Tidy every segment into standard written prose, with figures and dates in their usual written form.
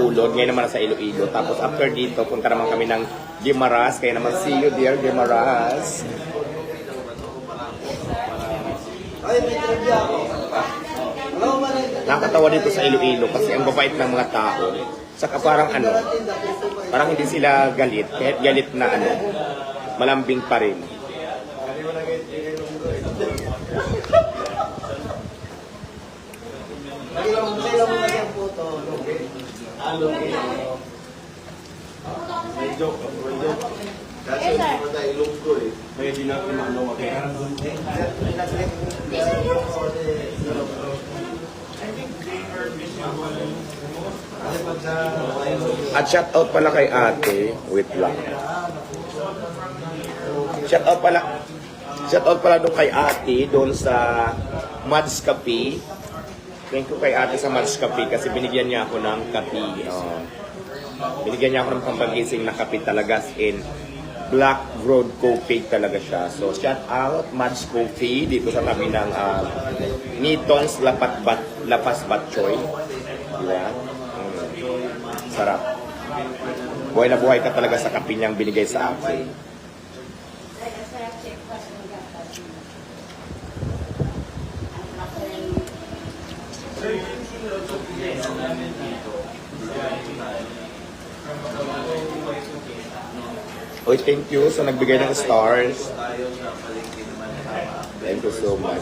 Bacolod, ngayon naman sa Iloilo. Tapos after dito, punta naman kami ng Guimaras. Kaya naman, see you there, Guimaras. Nakakatawa dito sa Iloilo kasi ang babait ng mga tao. Saka parang parang hindi sila galit. Kahit galit na malambing pa rin. May joke. Kasi hindi mo tayo ilong ko eh. May hindi natin maano kaya. At shout out pala kay ate. Wait lang. Shout out pala doon kay ate doon sa Mads Cafe. Thank you kay ate sa Mads Cafe kasi binigyan niya ako ng kape. Binigyan niya ako ng pampagising na kape talaga in Black Road Coffee talaga siya. So shout out Mads Coffee dito sa tabi ng Nitong's Lapas Batchoy. Diba? Sarap. Buhay na buhay ka talaga sa kape niyang binigay sa akin. Oy, thank you sa nagbigay ng stars. Thank you so much.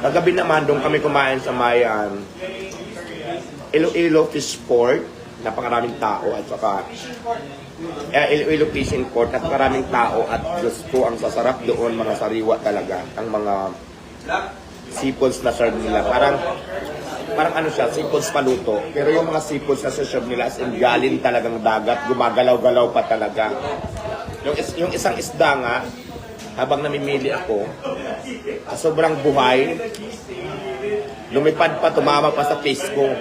Kagabi naman, doon kami kumain sa Mayan. Iloilo Fish Port. Napakaraming tao at saka Iloilo Fishing Port. Napakaraming tao at Diyos ko, ang sasarap doon, mga sariwa talaga. Ang mga seafoods na serve nila. Parang siya, seafoods paluto. Pero yung mga seafoods na serve nila as in galing talagang dagat, gumagalaw-galaw pa talaga. Yung isang isda nga, habang namimili ako, sobrang buhay, lumipad pa, tumama pa sa face ko.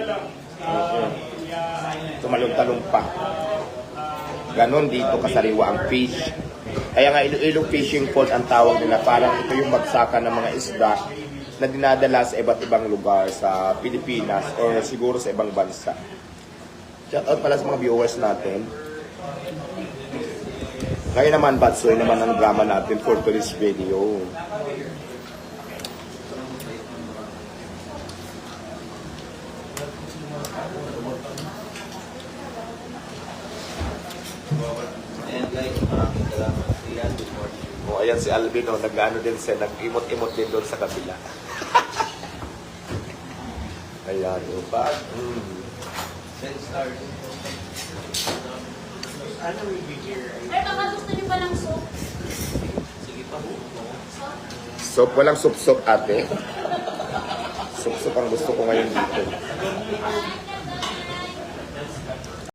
Tumalong-talong pa. Ganon dito kasariwa ang fish. Kaya nga Iloilo Fishing Port ang tawag nila. Parang ito yung bagsakan ng mga isda na dinadala sa iba't ibang lugar sa Pilipinas or siguro sa ibang bansa. Shout out pala sa mga viewers natin. Ngayon naman, Batsoy naman ang drama natin for today's video. Oh, ayan si Alvin, oh, nag-ano din siya, nag-imot-imot din doon sa kabila. Ayan, oh, ba? Ano will be here? Ay, baka gusto niyo pa ng soup? Sige pa po. Soup, walang soup-soup ate. Soup-soup ang gusto ko ngayon dito.